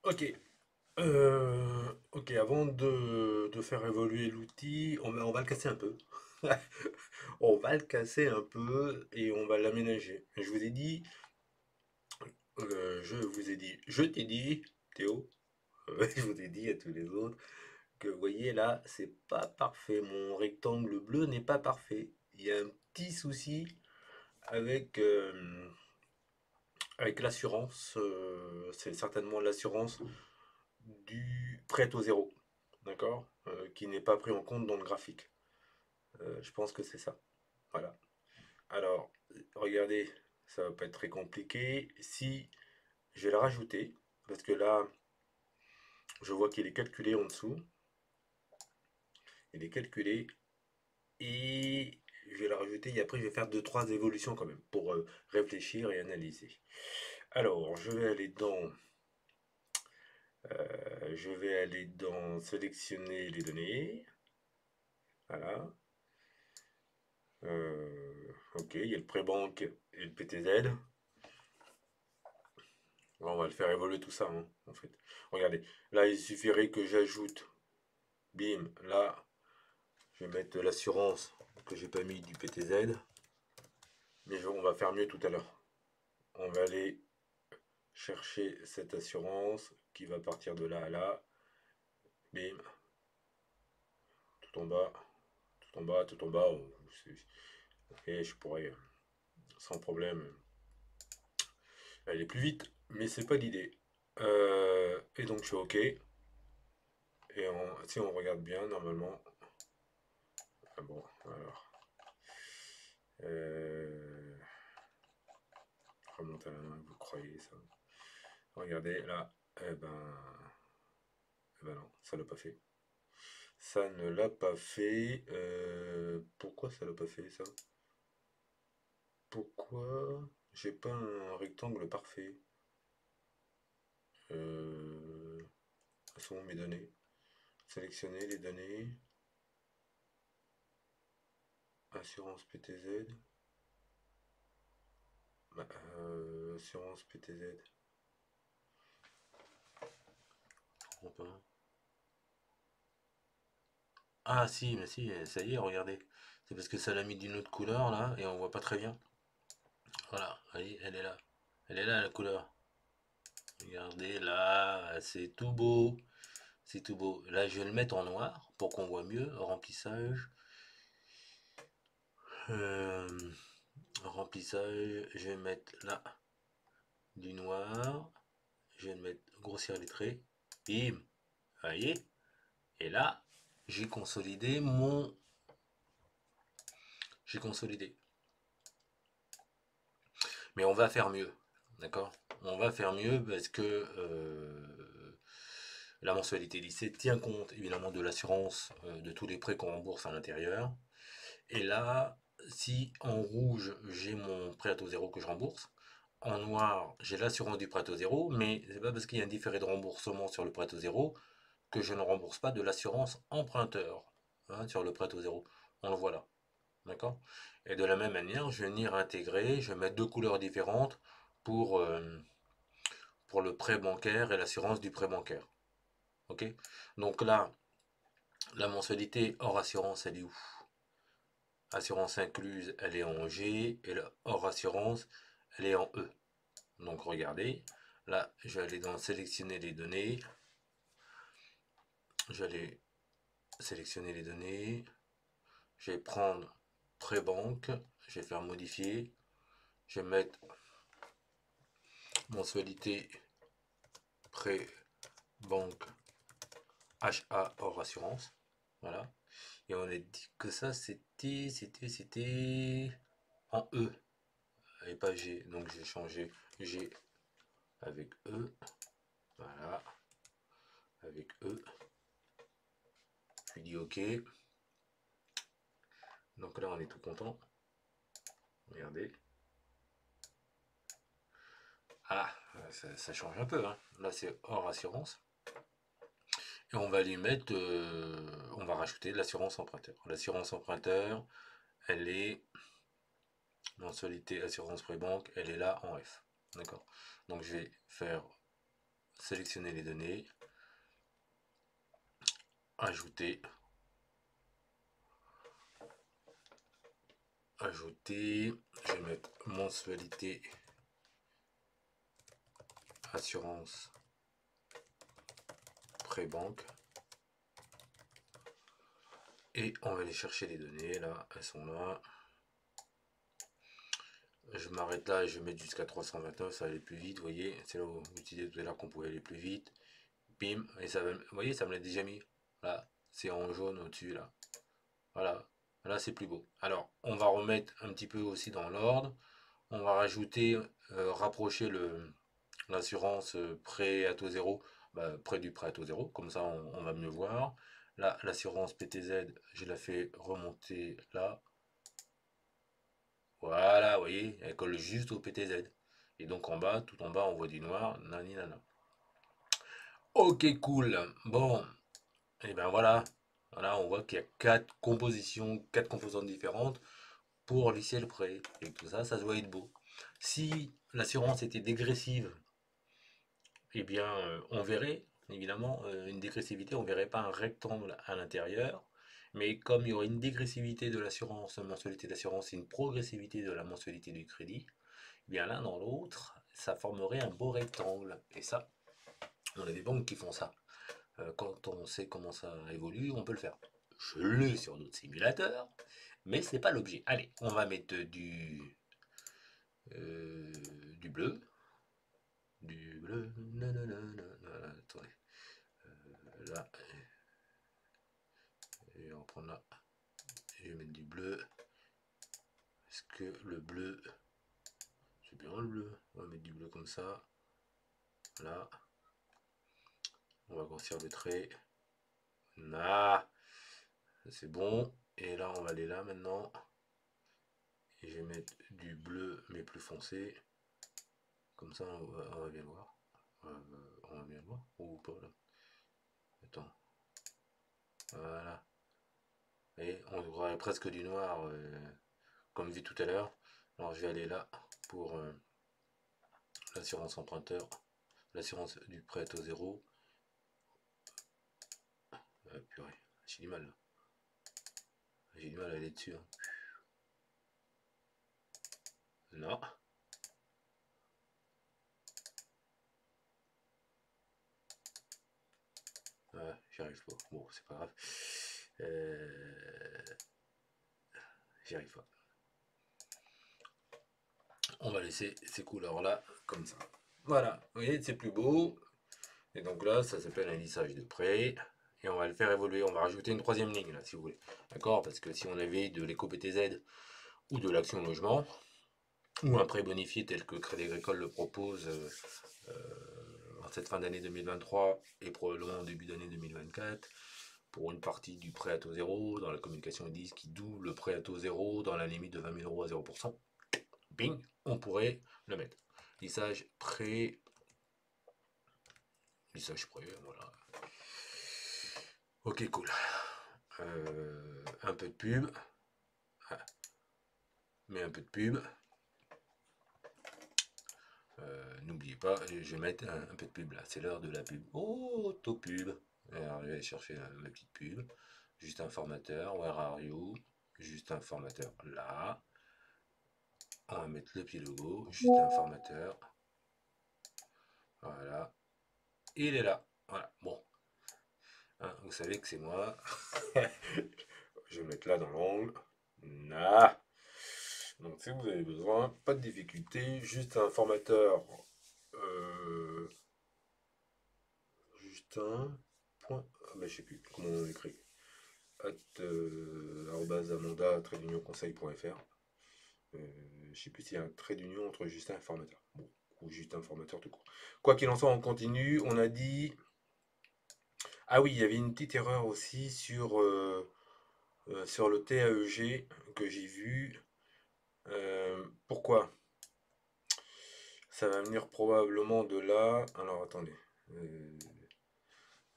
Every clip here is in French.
Ok. Ok, avant de faire évoluer l'outil, on va le casser un peu. On va le casser un peu et on va l'aménager. Je t'ai dit, Théo, je vous ai dit à tous les autres que, vous voyez là, c'est pas parfait. Mon rectangle bleu n'est pas parfait. Il y a un petit souci avec, avec l'assurance. C'est certainement l'assurance du prêt au zéro, d'accord? Qui n'est pas pris en compte dans le graphique. Je pense que c'est ça. Voilà. Alors, regardez, ça va pas être très compliqué. Si je vais le rajouter, parce que là, je vois qu'il est calculé en dessous. Il est calculé et je vais le rajouter et après je vais faire deux trois évolutions quand même pour réfléchir et analyser. Alors, je vais aller dans sélectionner les données. Voilà. Ok, il y a le pré-banque et le PTZ. On va le faire évoluer tout ça, hein, en fait. Regardez, là, il suffirait que j'ajoute, bim, là, je vais mettre l'assurance que j'ai pas mis du PTZ. Mais on va faire mieux tout à l'heure. On va aller chercher cette assurance qui va partir de là à là. Bim, tout en bas, tout en bas, tout en bas. Et je pourrais sans problème aller plus vite, mais c'est pas l'idée. Et donc je suis OK. Et si on regarde bien, normalement. Ah bon, alors. Euh, remonte à la main, vous croyez ça? Regardez là. Eh ben non, ça l'a pas fait. Ça ne l'a pas fait. Pourquoi ça l'a pas fait ça? Pourquoi j'ai pas un rectangle parfait? Où sont mes données? Sélectionner les données. Assurance PTZ. Assurance PTZ. Je comprends pas. Ah si, mais si, ça y est, regardez. C'est parce que ça l'a mis d'une autre couleur là et on voit pas très bien. Voilà, voyez, elle est là. Elle est là la couleur. Regardez là, c'est tout beau. C'est tout beau. Là, je vais le mettre en noir pour qu'on voit mieux. Remplissage. Euh, remplissage. Je vais mettre là du noir. Je vais mettre grossir les traits. Bim. Voyez. Et là, j'ai consolidé mon. J'ai consolidé. Mais on va faire mieux. D'accord? On va faire mieux parce que la mensualité lycée tient compte évidemment de l'assurance de tous les prêts qu'on rembourse à l'intérieur. Et là, si en rouge, j'ai mon prêt à taux zéro que je rembourse, en noir, j'ai l'assurance du prêt à taux zéro, mais c'est pas parce qu'il y a un différé de remboursement sur le prêt à taux zéro que je ne rembourse pas de l'assurance emprunteur, hein, sur le prêt à taux zéro. On le voit là. D'accord? Et de la même manière, je vais venir intégrer, je vais mettre deux couleurs différentes pour, pour le prêt bancaire et l'assurance du prêt bancaire. Ok? Donc là, la mensualité hors assurance, elle est où? Assurance incluse, elle est en G et le hors assurance, elle est en E. Donc regardez, là, je vais aller dans sélectionner les données. Je vais aller sélectionner les données. Je vais prendre pré-banque. Je vais faire modifier. Je vais mettre mensualité pré-banque HA hors assurance. Voilà. Et on a dit que ça, c'était en E et pas G. Donc j'ai changé G avec E. Voilà. Avec E. Je lui dis OK. Donc là, on est tout content. Regardez. Ah, ça change un peu, hein. Là, c'est hors assurance. Et on va lui mettre, on va rajouter de l'assurance emprunteur. L'assurance emprunteur, elle est mensualité assurance pré-banque, elle est là en F. D'accord. Donc je vais faire sélectionner les données, ajouter, je vais mettre mensualité, assurance, prêt banque, et on va aller chercher les données, là, elles sont là. Je m'arrête là et je vais mettre jusqu'à 329, ça va aller plus vite, vous voyez, c'est là où vous disiez tout à l'heure qu'on pouvait aller plus vite. Bim, et ça va, vous voyez, ça me l'a déjà mis, là, c'est en jaune au-dessus, là. Voilà, là c'est plus beau. Alors, on va remettre un petit peu aussi dans l'ordre. On va rajouter, rapprocher l'assurance prêt à taux zéro, près du prêt à taux zéro, comme ça on va mieux voir. Là, l'assurance PTZ, je la fais remonter là. Voilà, vous voyez, elle colle juste au PTZ. Et donc en bas, tout en bas, on voit du noir, nani nana. Ok, cool. Bon, et ben voilà. Voilà, on voit qu'il y a 4 compositions, 4 composantes différentes pour lisser le prêt. Et tout ça, ça se voit être beau. Si l'assurance était dégressive, eh bien, on verrait, évidemment, une dégressivité, on ne verrait pas un rectangle à l'intérieur. Mais comme il y aurait une dégressivité de l'assurance, mensualité d'assurance et une progressivité de la mensualité du crédit, eh bien l'un dans l'autre, ça formerait un beau rectangle. Et ça, on a des banques qui font ça. Quand on sait comment ça évolue, on peut le faire. Je l'ai sur d'autres simulateurs, mais c'est pas l'objet. Allez, on va mettre du bleu. Du bleu. Nanana, attendez. Là. Et on va prendre là. Et je vais mettre du bleu. Est-ce que le bleu. C'est bien le bleu. On va mettre du bleu comme ça. Là. On va grossir le trait. Ah, c'est bon. Et là, on va aller là maintenant. Et je vais mettre du bleu mais plus foncé. Comme ça, on va bien voir. On va bien voir. Ou pas là. Attends. Voilà. Et on aurait presque du noir, comme vu tout à l'heure. Alors je vais aller là pour l'assurance emprunteur, l'assurance du prêt à taux zéro. Purée, j'ai du mal là. J'ai du mal à aller dessus. Hein. Non. J'y arrive pas. Bon, c'est pas grave. J'y arrive pas. On va laisser ces couleurs là comme ça. Voilà, vous voyez, c'est plus beau. Et donc là, ça s'appelle un lissage de prêt. Et on va le faire évoluer. On va rajouter une troisième ligne là, si vous voulez. D'accord? Parce que si on avait de l'éco-PTZ ou de l'action logement, ou un prêt bonifié tel que Crédit Agricole le propose en cette fin d'année 2023 et probablement en début d'année 2024, pour une partie du prêt à taux zéro, dans la communication ils disent qu'ils doublent le prêt à taux zéro dans la limite de 20 000 euros à 0%. Bing, on pourrait le mettre. Lissage prêt. Lissage prêt, voilà. Ok, cool. Un peu de pub. Mais un peu de pub. N'oubliez pas, je vais mettre un peu de pub là. C'est l'heure de la pub. Auto-pub. Alors, je vais aller chercher ma petite pub. Juste un formateur. Where are you? Juste un formateur là. On va mettre le petit logo. Juste un formateur. Voilà. Il est là. Voilà. Bon. Hein, vous savez que c'est moi. Je vais mettre là dans l'angle. Nah. Donc si vous avez besoin, pas de difficulté, juste un formateur, juste un point, je sais plus comment on écrit, @amanda-conseil.fr. Je sais plus s'il y a un trait d'union entre juste un formateur, bon, ou juste un formateur tout court. Quoi qu'il en soit, on continue. On a dit, ah oui, il y avait une petite erreur aussi sur le TAEG que j'ai vu. Pourquoi? Ça va venir probablement de là. Alors attendez.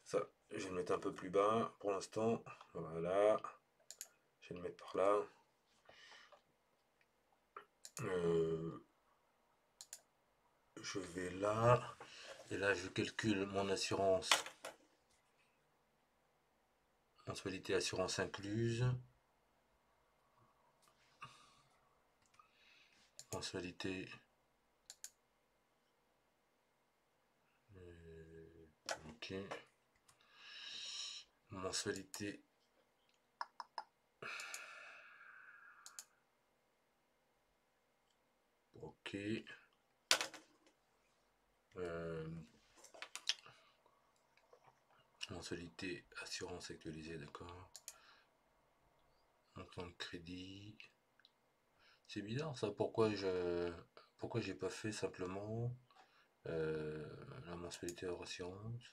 Ça, je vais le mettre un peu plus bas pour l'instant. Voilà. Je vais le mettre par là. Je vais là. Et là, je calcule mon assurance. Mensualité assurance incluse. Mensualité. Ok. Mensualité. Ok. Mensualité assurance actualisée, d'accord. Montant de crédit. C'est bizarre ça, pourquoi j'ai pas fait simplement la mensualité hors assurance.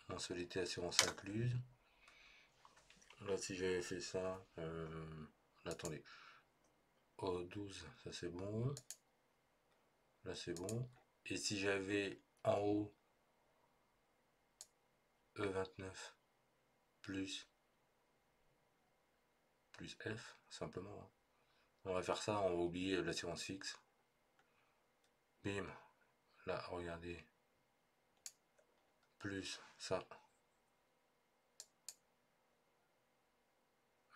Mensualité assurance incluse. Là si j'avais fait ça, là, attendez. Oh 12, ça c'est bon. Là c'est bon. Et si j'avais en haut E29 plus F, simplement, hein. On va faire ça, on va oublier l'assurance fixe. Bim. Là, regardez. Plus ça.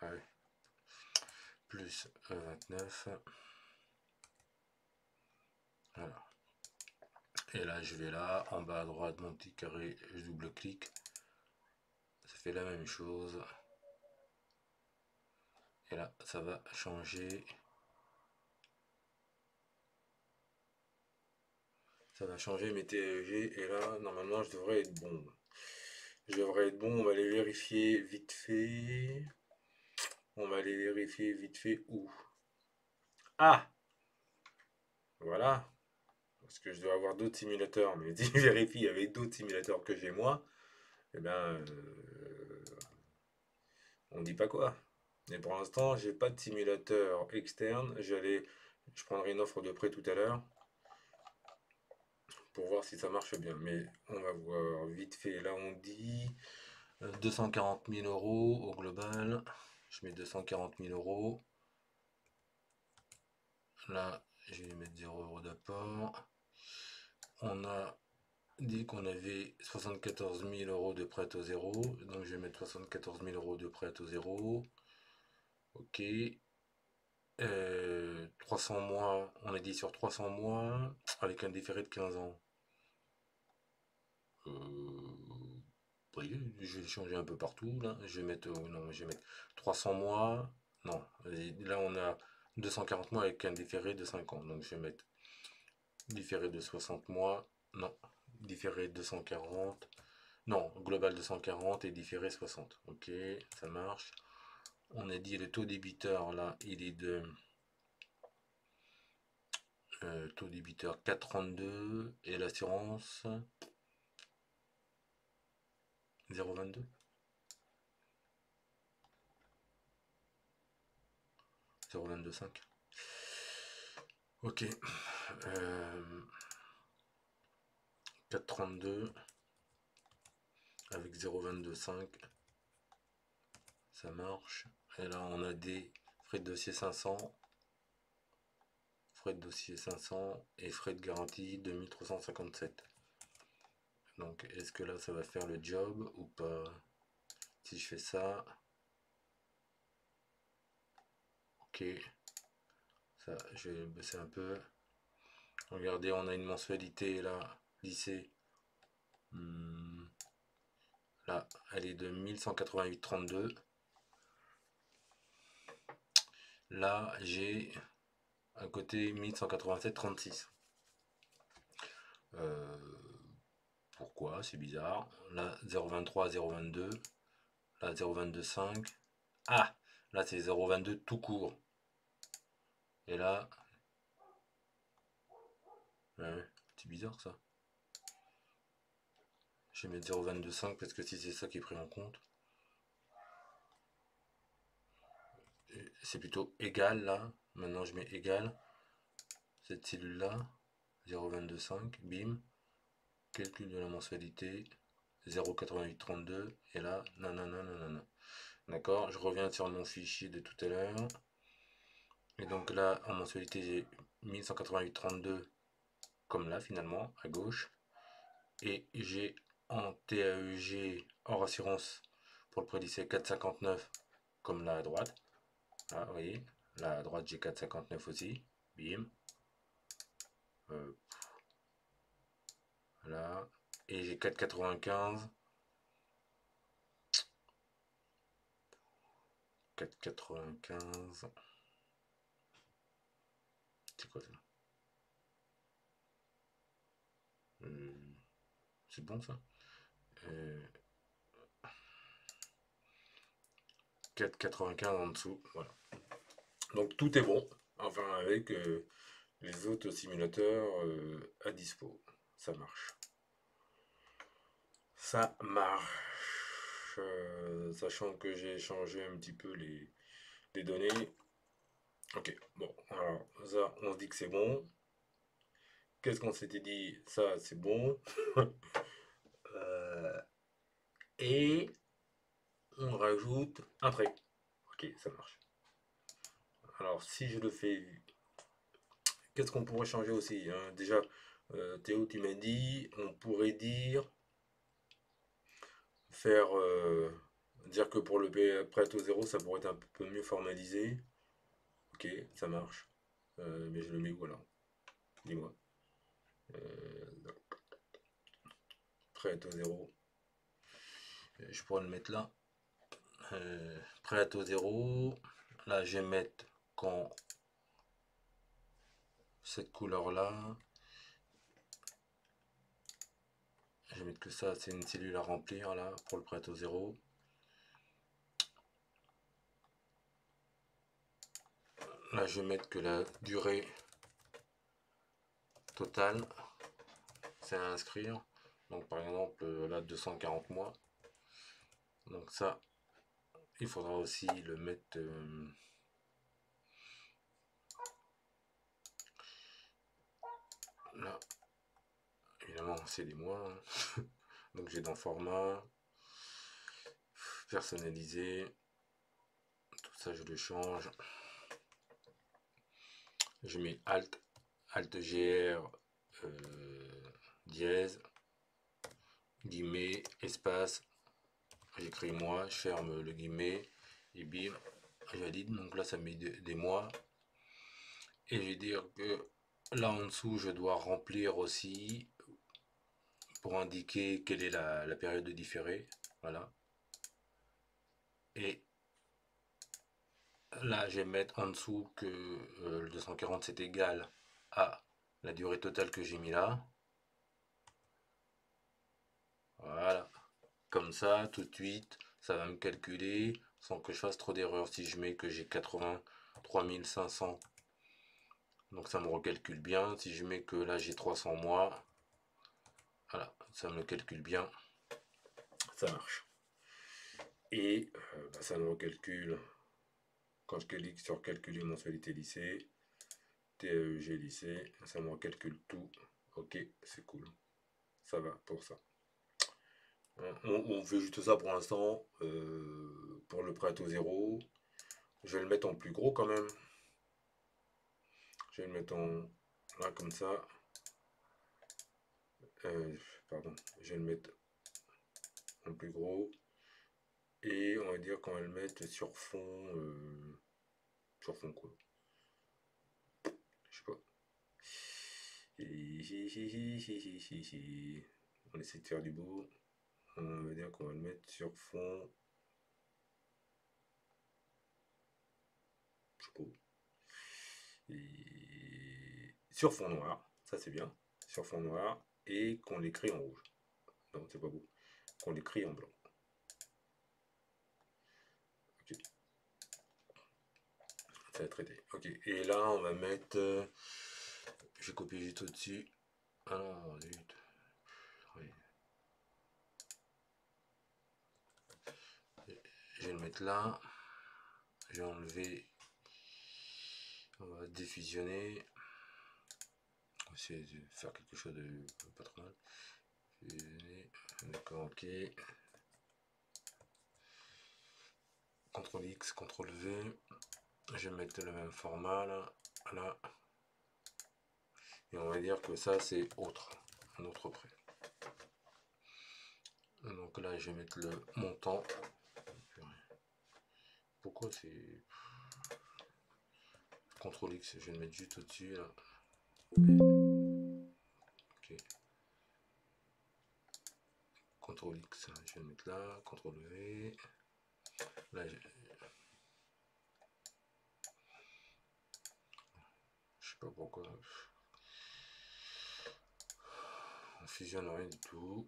Ah oui. Plus E29. Voilà. Et là, je vais là, en bas à droite, mon petit carré, je double-clique. Ça fait la même chose. Et là, ça va changer. Ça va changer mes TLG. Et là, normalement, je devrais être bon. Je devrais être bon. On va les vérifier vite fait. On va les vérifier vite fait où? Ah! Voilà. Parce que je dois avoir d'autres simulateurs. Mais si je vérifie avec d'autres simulateurs que j'ai moi, eh ben, on dit pas quoi. Mais pour l'instant, j'ai pas de simulateur externe. Je prendrai une offre de prêt tout à l'heure pour voir si ça marche bien. Mais on va voir vite fait. Là, on dit 240 000 euros au global. Je mets 240 000 euros. Là, je vais mettre 0 euros d'apport. On a dit qu'on avait 74 000 euros de prêt au zéro. Donc, je vais mettre 74 000 euros de prêt au zéro. Ok. 300 mois, on a dit sur 300 mois, avec un différé de 15 ans. Oui, je vais changer un peu partout, là. Je vais mettre, non, je vais mettre 300 mois. Non, là on a 240 mois avec un différé de 5 ans. Donc je vais mettre différé de 60 mois. Non, différé de 240. Non, global de 140 et différé 60. Ok, ça marche. On a dit le taux débiteur, là, il est de taux débiteur 4,32 et l'assurance 0,22. 0,225. Ok. 4,32 avec 0,225. Ça marche. Et là, on a des frais de dossier 500. Frais de dossier 500 et frais de garantie 2357. Donc, est-ce que là, ça va faire le job ou pas? Si je fais ça. Ok. Ça, je vais baisser un peu. Regardez, on a une mensualité là, lycée. Là, elle est de 1188,32. Là, j'ai à côté 1187,36. Euh, pourquoi? C'est bizarre. Là, 0,23, 0,22. Là, 0,225. Ah! Là, c'est 0,22 tout court. Et là, ouais, c'est bizarre ça. Je vais mettre 0,225 parce que si c'est ça qui est pris en compte, c'est plutôt égal là. Maintenant, je mets égal. Cette cellule là, 0,225, bim. Calcul de la mensualité, 0,8832. Et là, nanana, nanana. D'accord, je reviens sur mon fichier de tout à l'heure. Et donc là, en mensualité, j'ai 1188,32 comme là finalement, à gauche. Et j'ai en TAEG hors assurance pour le prêt lycée 4,59 comme là à droite. Là, vous voyez, là à droite j'ai 4,59 aussi. Bim. Euh, là. Et j'ai 4,95. 4,95. C'est quoi ça? Euh, c'est bon ça? 4,95 en dessous. Voilà. Donc tout est bon. Enfin, avec les autres simulateurs à dispo. Ça marche. Ça marche. Sachant que j'ai changé un petit peu les données. Ok, bon, alors ça, on se dit que c'est bon. Qu'est-ce qu'on s'était dit? Ça, c'est bon. Euh, et on rajoute un trait. Ok, ça marche. Alors, si je le fais, qu'est-ce qu'on pourrait changer aussi, hein? Déjà, Théo, tu m'as dit, on pourrait faire, dire que pour le prêt à taux zéro, ça pourrait être un peu mieux formalisé. Ok, ça marche. Mais je le mets où alors? Dis-moi. Euh, Prêt à taux zéro. Je pourrais le mettre là. Prêt à taux zéro. Là, je vais mettre quand cette couleur là. Je vais mettre que ça, c'est une cellule à remplir là pour le prêt à taux zéro. Là, je vais mettre que la durée totale, c'est à inscrire. Donc, par exemple, là, 240 mois. Donc, ça, il faudra aussi le mettre. Là, évidemment, c'est des mois, hein. Donc, j'ai dans format, personnalisé. Tout ça, je le change. Je mets Alt GR, dièse, guillemets, espace. J'écris moi, je ferme le guillemet et bim, je valide. Donc là, ça met des mois. Et je vais dire que là en dessous, je dois remplir aussi pour indiquer quelle est la période de différé. Voilà. Et là, je vais mettre en dessous que le 240 c'est égal à la durée totale que j'ai mis là. Voilà. Comme ça, tout de suite, ça va me calculer sans que je fasse trop d'erreurs. Si je mets que j'ai 83 500, donc ça me recalcule bien. Si je mets que là j'ai 300 mois, voilà, ça me calcule bien. Ça marche. Et ça me recalcule quand je clique sur calculer mensualité lycée, TAEG lycée, ça me recalcule tout. Ok, c'est cool. Ça va pour ça. On fait juste ça pour l'instant. Pour le prêt à taux zéro, je vais le mettre en plus gros quand même. Je vais le mettre en là comme ça. Pardon, je vais le mettre en plus gros. Et on va dire qu'on va le mettre sur fond. Sur fond quoi. Je sais pas. On essaie de faire du beau. On va dire qu'on va le mettre sur fond. Je sais pas. Et sur fond noir. Ça c'est bien. Sur fond noir. Et qu'on l'écrit en rouge. Non, c'est pas beau. Qu'on l'écrit en blanc. Ok. Ça va traité. Ok. Et là, on va mettre. Je vais copier juste au-dessus. Ah non, zut. Oui. Je vais le mettre là. Je vais enlever. On va défusionner. On va essayer de faire quelque chose de pas trop mal. Fusionner. D'accord, ok. CTRL X, CTRL V. Je vais mettre le même format là, là. Et on va dire que ça c'est autre, un autre prêt. Donc là je vais mettre le montant. Pourquoi c'est CTRL X, je vais le mettre juste au-dessus là. Ok. CTRL X, je vais le mettre là, CTRL V. Là, je sais pas pourquoi. On fusionne rien du tout.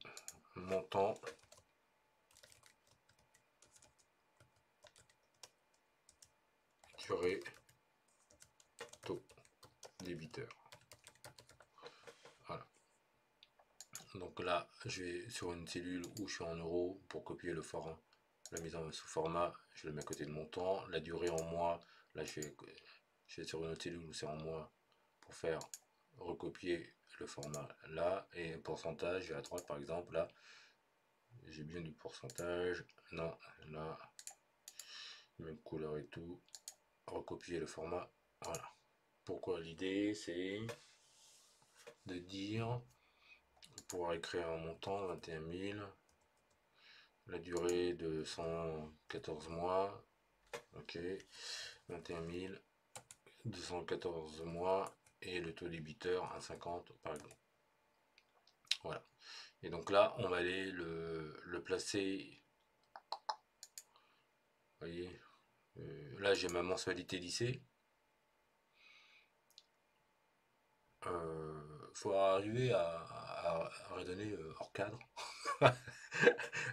Montant. Durée. Taux. Débiteur. Voilà. Donc là, je vais sur une cellule où je suis en euros pour copier le format. La mise en sous format, je le mets à côté de montant. La durée en mois, là je vais sur une autre cellule où c'est en mois pour faire recopier le format là. Et pourcentage, à droite par exemple, là, j'ai bien du pourcentage. Non, là, même couleur et tout. Recopier le format. Voilà. Pourquoi l'idée, c'est de dire, pour écrire un montant, 21 000, la durée de 114 mois, ok, 21 214 mois, et le taux débiteur à 50 par exemple. Voilà. Et donc là, on va aller le placer. Vous voyez, là j'ai ma mensualité lycée. Faut arriver à raisonner hors cadre.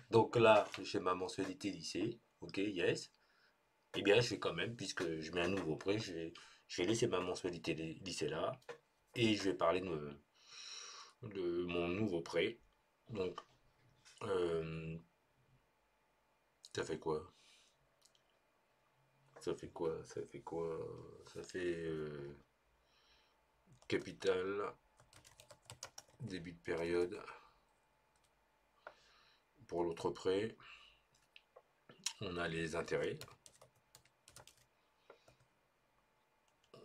Donc là, j'ai ma mensualité lycée. Ok, yes. Et bien, je vais quand même, puisque je mets un nouveau prêt, je vais laisser ma mensualité lycée là. Et je vais parler de mon nouveau prêt. Donc, euh, ça fait quoi? Ça fait quoi? Ça fait quoi? Ça fait capital, début de période pour l'autre prêt. On a les intérêts.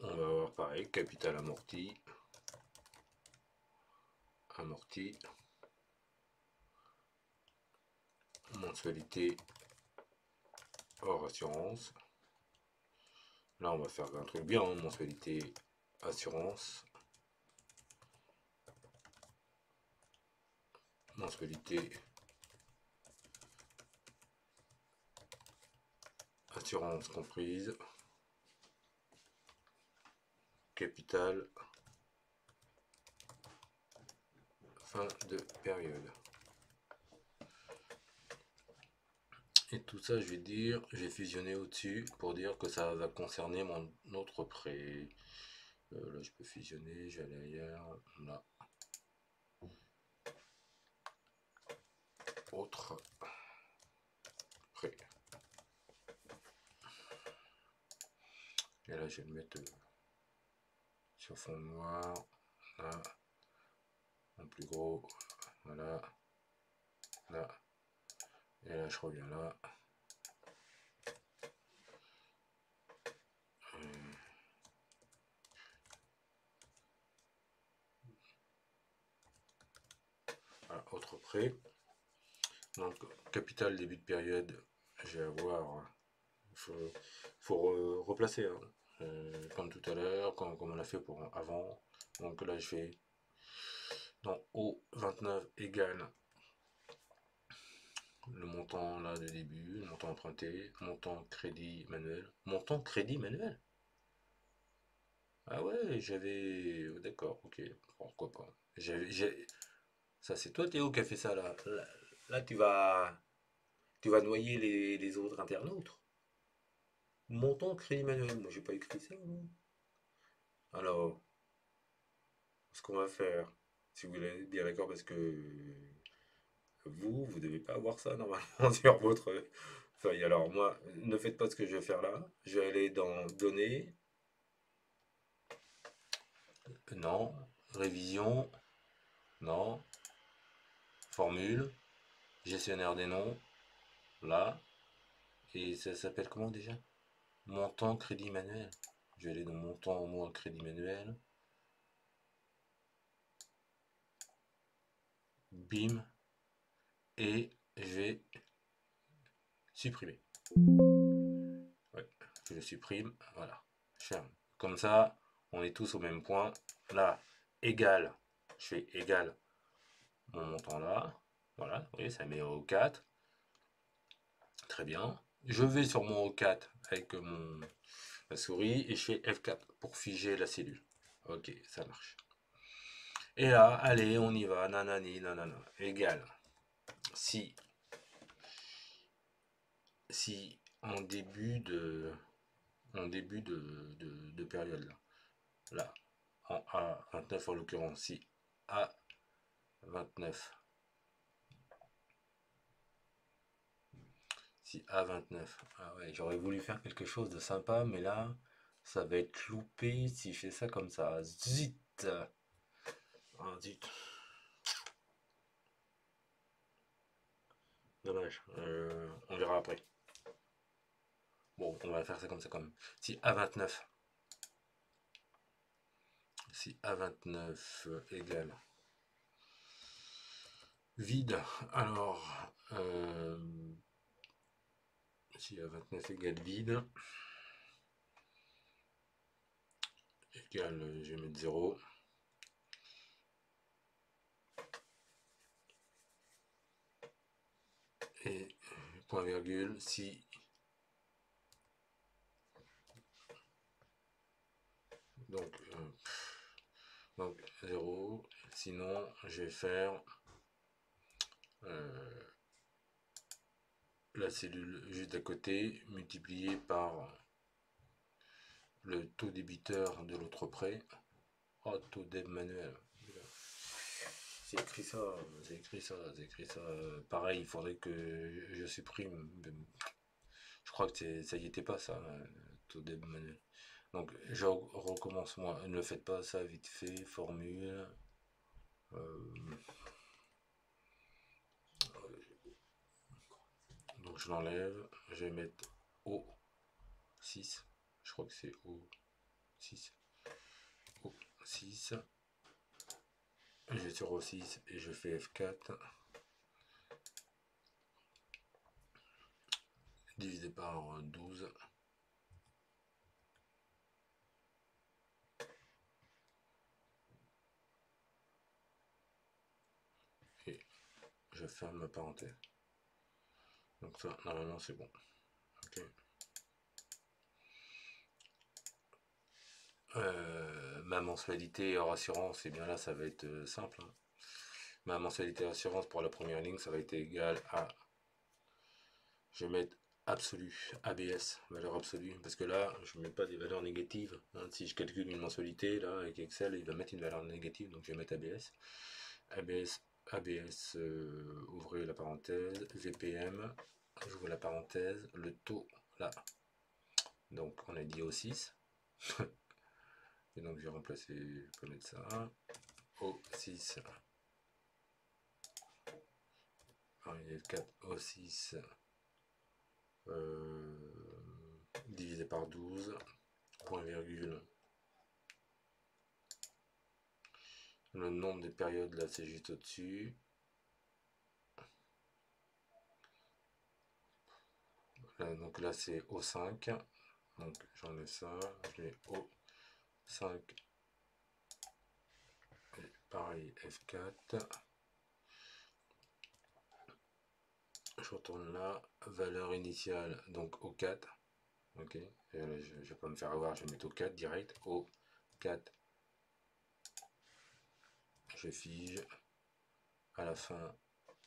On va avoir pareil, capital amorti, mensualité hors assurance. Là, on va faire un truc bien, hein, mensualité assurance, mensualité assurance comprise, capital, fin de période. Et tout ça, je vais fusionner au-dessus pour dire que ça va concerner mon autre prêt. Là, je peux fusionner, je vais aller ailleurs, là. Autre prêt. Et là, je vais le mettre sur fond noir, là, en plus gros, voilà, là, et là, je reviens là. Voilà, autre prêt. Donc, capital début de période, je vais avoir, faut replacer, hein. Comme tout à l'heure, comme on a fait pour avant. Donc là, je fais dans O29 égale le montant là de début, le montant emprunté, montant crédit manuel. Montant crédit manuel? Ah ouais, j'avais. D'accord, ok, pourquoi pas. Ça, c'est toi, Théo, qui a fait ça là. Là, tu vas noyer les autres internautes. Montant crédit manuel. Moi, j'ai pas écrit ça, moi. Alors, ce qu'on va faire, si vous voulez bien d'accord, parce que vous devez pas avoir ça normalement sur votre feuille. Alors, moi, ne faites pas ce que je vais faire là. Je vais aller dans données. Non. Révision. Non. Formule. Gestionnaire des noms. Là. Et ça s'appelle comment déjà? montant crédit manuel. Je vais aller dans montant moins crédit manuel. Bim. Et je vais supprimer. Ouais, je supprime. Voilà. Ferme. Comme ça, on est tous au même point. Là, égal. Je fais égal mon montant là. Voilà, vous voyez, ça met au 4. Très bien. Je vais sur mon O4 avec ma souris et je fais F4 pour figer la cellule. Ok, ça marche. Et là, allez, on y va, nanani, nanana, égal. Si en début de période là, en A29 en l'occurrence, si A29, ah ouais, j'aurais voulu faire quelque chose de sympa, mais là, ça va être loupé si je fais ça comme ça. Zut! Ah, zut. Dommage. On verra après. Bon, on va faire ça comme ça quand même. Si A29. Si A29 égale vide, alors si A29 égale vide, égale, je vais mettre 0. Et point virgule, si donc 0, sinon je vais faire la cellule juste à côté multipliée par le taux débiteur de l'autre prêt. Oh, taux deb manuel. J'ai écrit ça, j'ai écrit ça, j'ai écrit ça. Pareil, il faudrait que je supprime. Je crois que ça y était pas ça, taux deb manuel. Donc je recommence moi. Ne faites pas ça vite fait. Formule. Donc je l'enlève. Je vais mettre O6. Je crois que c'est O6. O6. Je vais sur O6 et je fais F4. Divisé par 12. Et je ferme ma parenthèse. Donc ça, normalement, c'est bon. Ok. Ma mensualité hors assurance, et bien là, ça va être simple. Hein. Ma mensualité assurance pour la première ligne, ça va être égal à... Je vais mettre absolu, ABS, valeur absolue, parce que là, je ne mets pas des valeurs négatives. Hein. Si je calcule une mensualité, là, avec Excel, il va mettre une valeur négative, donc je vais mettre ABS. ABS, ouvrez la parenthèse, VPM, j'ouvre la parenthèse, le taux, là. Donc, on a dit O6. Et donc, je vais remplacer, je peux mettre ça, O6. F4 O6 divisé par 12, point virgule. Le nombre des périodes là c'est juste au-dessus. Donc là c'est O5. Donc j'enlève ça, je mets O5. Et pareil F4. Je retourne là, valeur initiale, donc O4. Ok, et là, je ne vais pas me faire avoir, je vais mettre O4 direct, O4. Je fige. À la fin,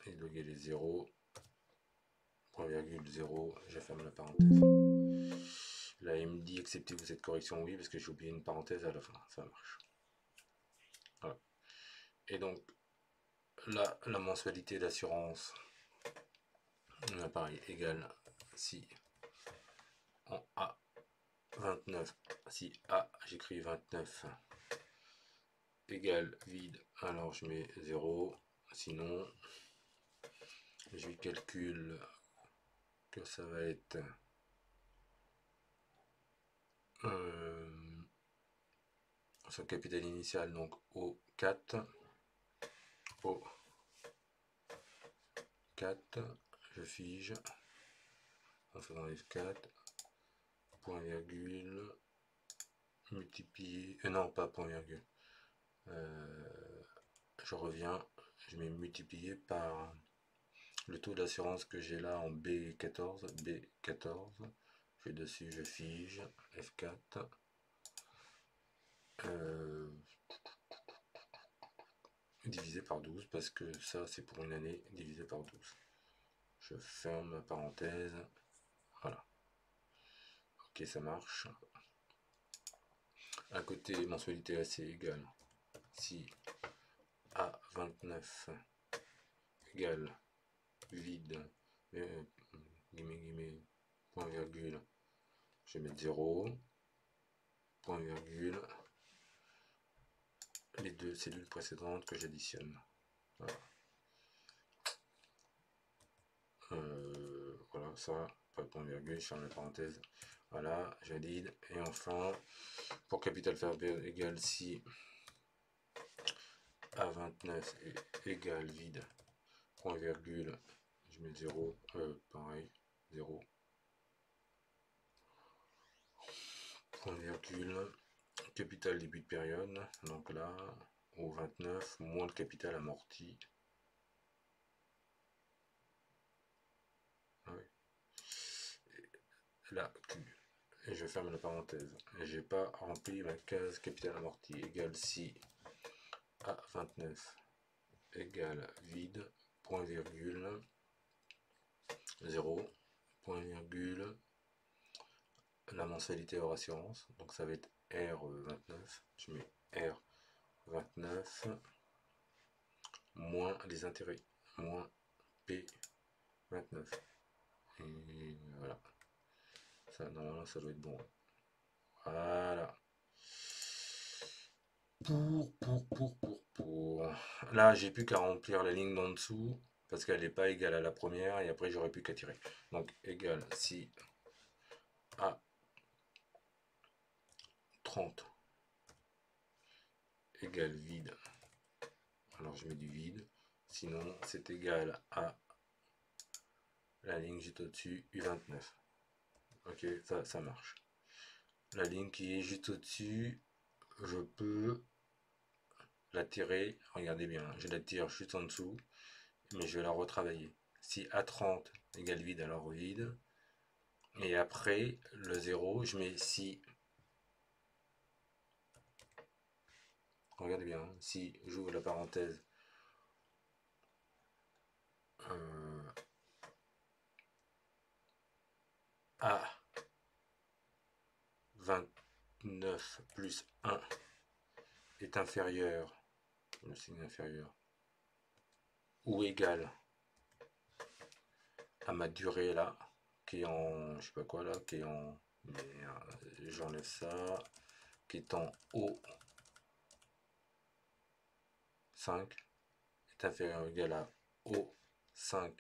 il doit égaler 0. Point virgule 0, je ferme la parenthèse. Là, il me dit acceptez-vous cette correction? Oui, parce que j'ai oublié une parenthèse à la fin. Ça marche. Voilà. Et donc, là, la mensualité d'assurance, pareil, égale si en A29, si A, j'écris 29, égale vide, alors je mets 0. Sinon, je calcule que ça va être son capital initial, donc O4, O4, je fige, en faisant F4, point virgule, multiplié, non pas point virgule, je reviens, je mets multiplié par le taux d'assurance que j'ai là en B14, je vais dessus, je fige, F4, divisé par 12, parce que ça c'est pour une année, divisé par 12. Je ferme ma parenthèse, voilà. Ok, ça marche. À côté, mensualité AC égale si A29 égale vide, guillemets, point virgule, je vais mettre 0, point virgule, les deux cellules précédentes que j'additionne. Voilà. Voilà, ça, pas de point virgule, je ferme la parenthèse. Voilà, je valide. Et enfin, pour capital ferveur égale si A29 est égal vide, point virgule, je mets 0, pareil, 0, point virgule, capital début de période, donc là, au 29, moins le capital amorti. Là, Q. Et je ferme la parenthèse. Et j'ai pas rempli ma case capital amorti égale si A29 égale vide, point virgule, 0, point virgule, la mensualité hors assurance, donc ça va être R29, je mets R29, moins les intérêts, moins P29. Et voilà. Ça, normalement, ça doit être bon. Voilà. Pour. Là, j'ai plus qu'à remplir la ligne d'en dessous, parce qu'elle n'est pas égale à la première, et après, j'aurais plus qu'à tirer. Donc, égal si A 30 égale vide. Alors, je mets du vide. Sinon, c'est égal à la ligne juste au-dessus, U29. Ok, ça marche. La ligne qui est juste au-dessus, je peux la tirer. Regardez bien, je la tire juste en dessous, mais je vais la retravailler. Si A30 égale vide, alors vide. Et après, le 0, je mets si. Regardez bien, si j'ouvre la parenthèse, A29 plus 1 est inférieur, le signe inférieur, ou égal à ma durée là, qui est en, je sais pas quoi là, qui est en, j'enlève ça, qui est en O5, est inférieur ou égal à O5,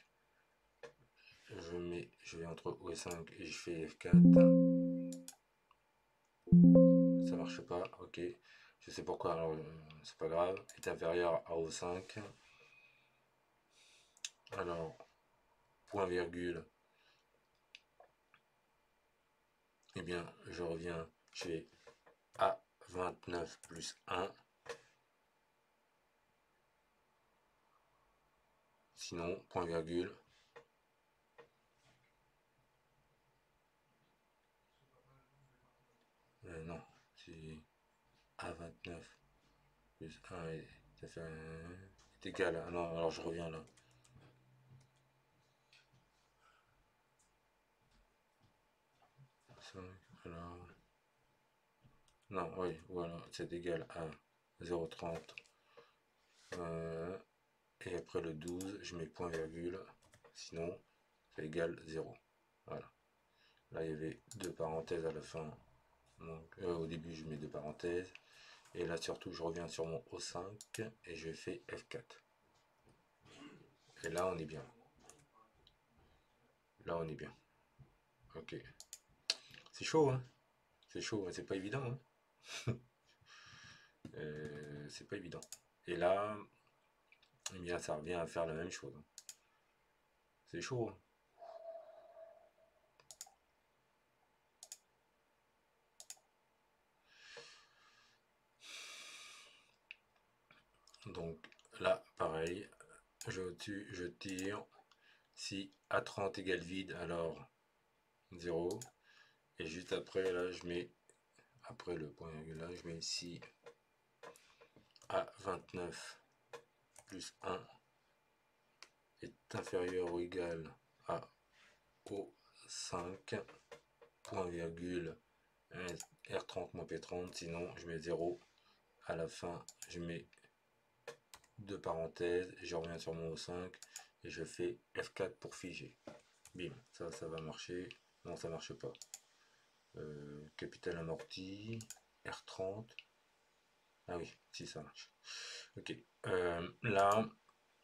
je vais entre O et 5 et je fais F4, ça marche pas, ok, je sais pourquoi, alors c'est pas grave, est inférieur à O5, alors point virgule, et bien je reviens chez A29 plus 1, sinon point virgule, non, c'est A29 plus 1 ça fait est égal à, non, alors je reviens là. Alors, non, oui, voilà, c'est égal à 0,30. Et après le 12, je mets point virgule, sinon ça égale 0. Voilà. Là, il y avait deux parenthèses à la fin. Donc, au début, je mets deux parenthèses. Et là, surtout, je reviens sur mon O5 et je fais F4. Et là, on est bien. Là, on est bien. Ok. C'est chaud, hein? C'est chaud, mais c'est pas évident, hein. C'est pas évident. Et là, eh bien, ça revient à faire la même chose. C'est chaud, hein. Donc là, pareil, je tire. Si A30 égale vide, alors 0. Et juste après, là, je mets, après le point virgule là, je mets si A29 plus 1 est inférieur ou égal à O5, point virgule, R30 moins P30, sinon je mets 0. À la fin, je mets deux parenthèses, je reviens sur mon O5 et je fais F4 pour figer. Bim, ça va marcher. Non, ça marche pas. Capital amorti, R30. Ah oui, si ça marche. Ok. Là,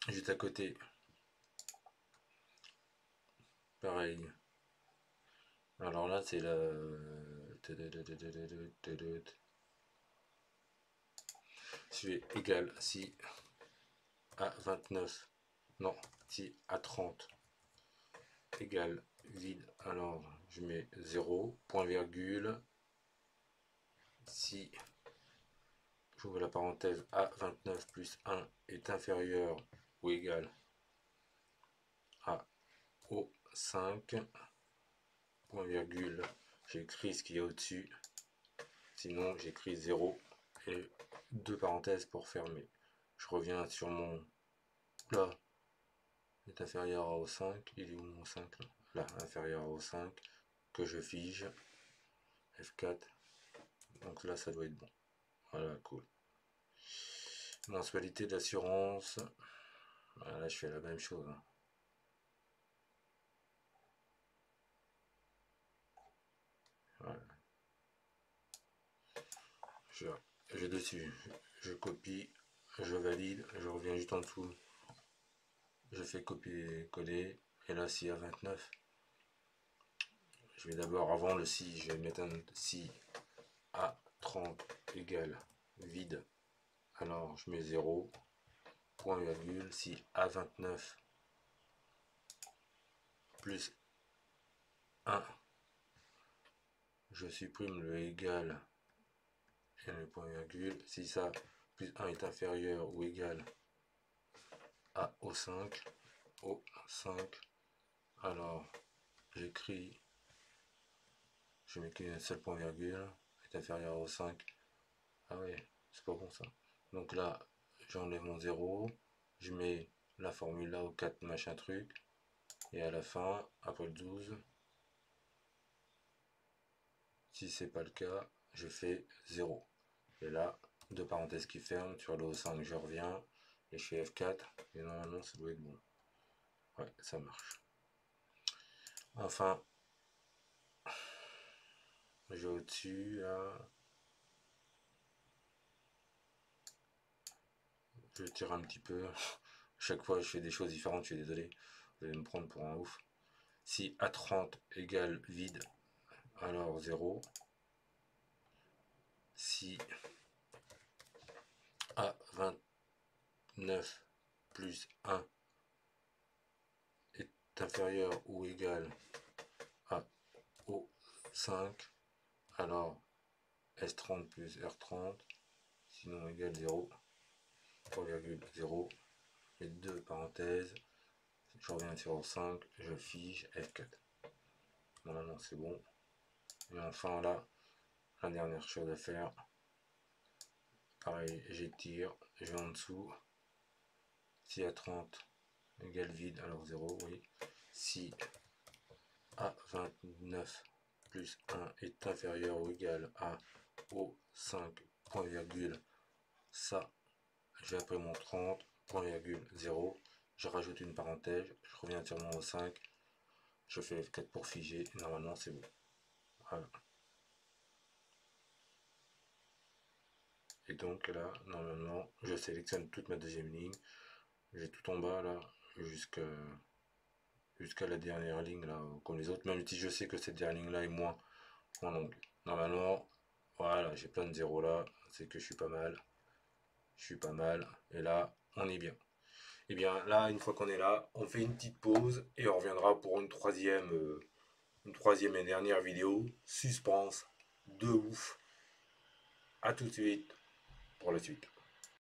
juste à côté, pareil. Alors là, c'est la. Je vais égal si à 29, non, si à 30 égale vide, alors je mets 0, point virgule, si j'ouvre la parenthèse A29 plus 1 est inférieur ou égal à O5, point virgule, j'écris ce qu'il y a au-dessus, sinon j'écris 0 et deux parenthèses pour fermer. Je reviens sur mon là, est inférieur à O5, il est où mon 5 là, là inférieur à O5, que je fige, F4, donc là ça doit être bon. Voilà, cool. Mensualité d'assurance, là je fais la même chose, hein. Voilà. Je dessus, je copie, je valide, je reviens juste en dessous, je fais copier-coller, et là si à 29, je vais d'abord, avant le si, je vais mettre un si à 30 égale vide, alors je mets 0, point virgule, si à 29 plus 1, je supprime le égal et le point virgule, si ça plus 1 est inférieur ou égal à O5, alors j'écris, je mets qu'un seul point virgule, est inférieur à O5, ah ouais, c'est pas bon ça. Donc là, j'enlève mon 0, je mets la formule là au 4 machin truc, et à la fin, après le 12, si c'est pas le cas, je fais 0. Et là, deux parenthèses qui ferment, sur le O5 je reviens, et je fais F4, et normalement ça doit être bon. Ouais, ça marche. Enfin, j'ai au-dessus, là, je tire un petit peu. Chaque fois je fais des choses différentes, je suis désolé, vous allez me prendre pour un ouf. Si A30 égale vide, alors 0. Si A29 plus 1 est inférieur ou égal à O5, alors S30 plus R30, sinon égal 0, 3,0, et deux parenthèses, je reviens sur 5, je fige F4. Normalement c'est bon. Et enfin là, la dernière chose à faire, pareil, j'étire, je vais en dessous, si A30 égale vide, alors 0, oui. Si A29 plus 1 est inférieur ou égal à O5, point virgule, ça, j'ai après mon 30, point virgule 0, je rajoute une parenthèse, je reviens sur mon O5, je fais F4 pour figer, et normalement c'est bon. Voilà. Et donc là, normalement, je sélectionne toute ma deuxième ligne, j'ai tout en bas là, jusqu'à la dernière ligne là, comme les autres, même si je sais que cette dernière ligne là est moins longue. Normalement, voilà, j'ai plein de zéros là, c'est que je suis pas mal. Je suis pas mal. Et là, on est bien. Et bien là, une fois qu'on est là, on fait une petite pause et on reviendra pour une troisième et dernière vidéo. Suspense de ouf. A tout de suite pour la suite.